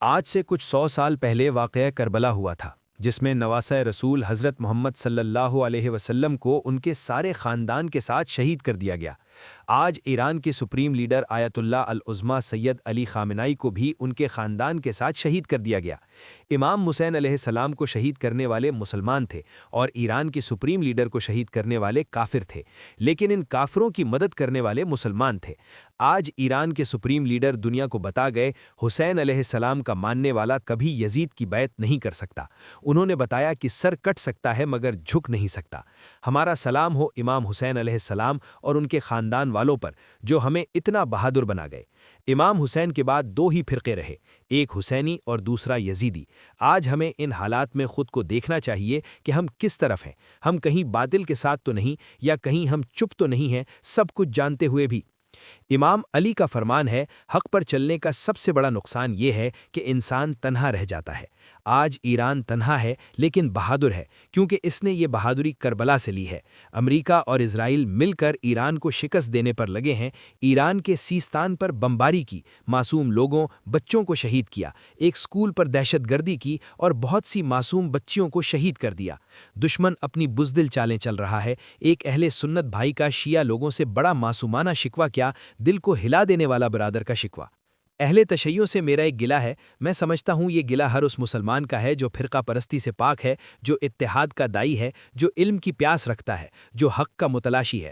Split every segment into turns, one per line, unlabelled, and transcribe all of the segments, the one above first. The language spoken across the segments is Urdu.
آج سے کچھ 100 سال پہلے واقعہ کربلا ہوا تھا، جس میں نواسہ رسول حضرت محمد صلی اللہ علیہ وسلم کو ان کے سارے خاندان کے ساتھ شہید کر دیا گیا۔ آج ایران کے سپریم لیڈر آیت اللہ العظمہ سید علی خامنائی کو بھی ان کے خاندان کے ساتھ شہید کر دیا گیا۔ امام حسین علیہ السلام کو شہید کرنے والے مسلمان تھے اور ایران کے سپریم لیڈر کو شہید کرنے والے کافر تھے، لیکن ان کافروں کی مدد کرنے والے مسلمان تھے۔ آج ایران کے سپریم لیڈر دنیا کو بتا گئے حسین علیہ السلام کا ماننے والا کبھی یزید کی بیعت نہیں کر سکتا۔ انہوں نے بتایا کہ سر کٹ سکتا ہے مگر جھک نہیں سکتا۔ ہمارا سلام ہو امام حسین علیہ السلام اور ان کے خاندان والوں پر جو ہمیں اتنا بہادر بنا گئے۔ امام حسین کے بعد دو ہی فرقے رہے، ایک حسینی اور دوسرا یزیدی۔ آج ہمیں ان حالات میں خود کو دیکھنا چاہیے کہ ہم کس طرف ہیں۔ ہم کہیں باطل کے ساتھ تو نہیں، یا کہیں ہم چپ تو نہیں ہیں سب کچھ جانتے ہوئے بھی۔ امام علی کا فرمان ہے، حق پر چلنے کا سب سے بڑا نقصان یہ ہے کہ انسان تنہا رہ جاتا ہے۔ آج ایران تنہا ہے لیکن بہادر ہے، کیونکہ اس نے یہ بہادری کربلا سے لی ہے۔ امریکہ اور اسرائیل مل کر ایران کو شکست دینے پر لگے ہیں۔ ایران کے سیستان پر بمباری کی، معصوم لوگوں بچوں کو شہید کیا، ایک سکول پر دہشت گردی کی اور بہت سی معصوم بچیوں کو شہید کر دیا۔ دشمن اپنی بزدل چالیں چل رہا ہے۔ ایک اہل سنت بھائی کا شیعہ لوگوں سے بڑا معصومانہ شکوہ، کیا دل کو ہلا دینے والا برادر کا شکوہ۔ اہل تشیع سے میرا ایک گلہ ہے، میں سمجھتا ہوں یہ گلہ ہر اس مسلمان کا ہے جو فرقہ پرستی سے پاک ہے، جو اتحاد کا دائی ہے، جو علم کی پیاس رکھتا ہے، جو حق کا متلاشی ہے۔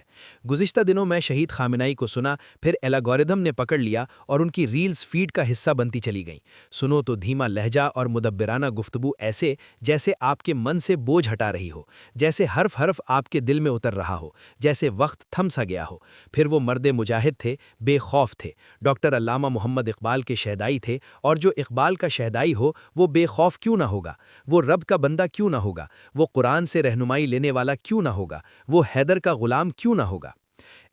گزشتہ دنوں میں شہید خامنائی کو سنا، پھر الگورتھم نے پکڑ لیا اور ان کی ریلز فیڈ کا حصہ بنتی چلی گئیں۔ سنو تو دھیما لہجہ اور مدبرانہ گفتگو، ایسے جیسے آپ کے من سے بوجھ ہٹا رہی ہو، جیسے حرف حرف آپ کے دل میں اتر رہا ہو، جیسے وقت تھم سا گیا ہو۔ پھر وہ مرد مجاہد تھے، بے خوف تھے، ڈاکٹر علامہ محمد اقبال کے شہدائی تھے، اور جو اقبال کا شہدائی ہو وہ بے خوف کیوں نہ ہوگا؟ وہ رب کا بندہ کیوں نہ ہوگا؟ وہ قرآن سے رہنمائی لینے والا کیوں نہ ہوگا؟ وہ حیدر کا غلام کیوں نہ ہوگا؟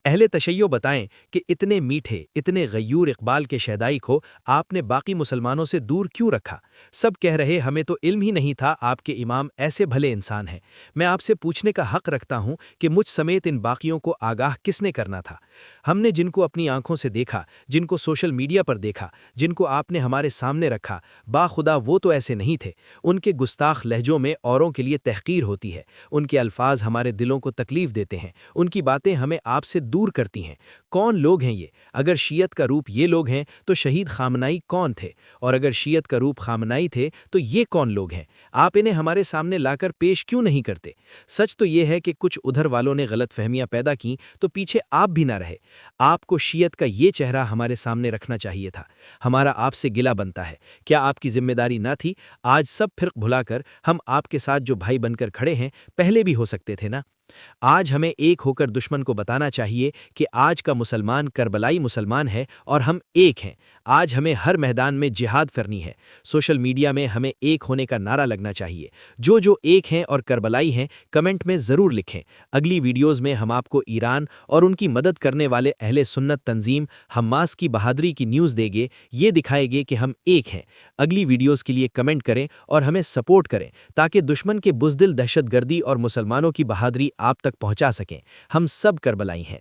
اہل تشیع بتائیں کہ اتنے میٹھے، اتنے غیور اقبال کے شہدائی کو آپ نے باقی مسلمانوں سے دور کیوں رکھا؟ سب کہہ رہے ہمیں تو علم ہی نہیں تھا آپ کے امام ایسے بھلے انسان ہیں۔ میں آپ سے پوچھنے کا حق رکھتا ہوں کہ مجھ سمیت ان باقیوں کو آگاہ کس نے کرنا تھا؟ ہم نے جن کو اپنی آنکھوں سے دیکھا، جن کو سوشل میڈیا پر دیکھا، جن کو آپ نے ہمارے سامنے رکھا، باخدا وہ تو ایسے نہیں تھے۔ ان کے گستاخ لہجوں میں اوروں کے لیے تحقیر ہوتی ہے، ان کے الفاظ ہمارے دلوں کو تکلیف دیتے ہیں، ان کی باتیں ہمیں آپ سے دور کرتی ہیں۔ کون لوگ ہیں یہ؟ اگر شیعت کا روپ یہ لوگ ہیں تو شہید خامنائی کون تھے؟ اور اگر شیعت کا روپ خامنائی تھے تو یہ کون لوگ ہیں؟ آپ انہیں ہمارے سامنے لا کر پیش کیوں نہیں کرتے؟ سچ تو یہ ہے کہ کچھ ادھر والوں نے غلط فہمیاں پیدا کیں تو پیچھے آپ بھی نہ رہے۔ آپ کو شیعت کا یہ چہرہ ہمارے سامنے رکھنا چاہیے تھا۔ ہمارا آپ سے گلہ بنتا ہے، کیا آپ کی ذمہ داری نہ تھی؟ آج سب فرق بھلا کر ہم آپ کے ساتھ جو بھائی بن کر کھڑے ہیں، پہلے بھی ہو سکتے تھے نا؟ آج ہمیں ایک ہو کر دشمن کو بتانا چاہیے کہ آج کا مسلمان کربلائی مسلمان ہے اور ہم ایک ہیں۔ آج ہمیں ہر میدان میں جہاد کرنی ہے۔ سوشل میڈیا میں ہمیں ایک ہونے کا نعرہ لگنا چاہیے۔ جو ایک ہیں اور کربلائی ہیں کمنٹ میں ضرور لکھیں۔ اگلی ویڈیوز میں ہم آپ کو ایران اور ان کی مدد کرنے والے اہل سنت تنظیم حماس کی بہادری کی نیوز دے گے، یہ دکھائے گے کہ ہم ایک ہیں۔ اگلی ویڈیوز کے لیے کمنٹ کریں اور ہمیں سپورٹ کریں تاکہ دشمن کے بزدل دہشت گردی اور مسلمانوں کی بہادری آپ تک پہنچا سکیں۔ ہم سب کربلائی ہیں۔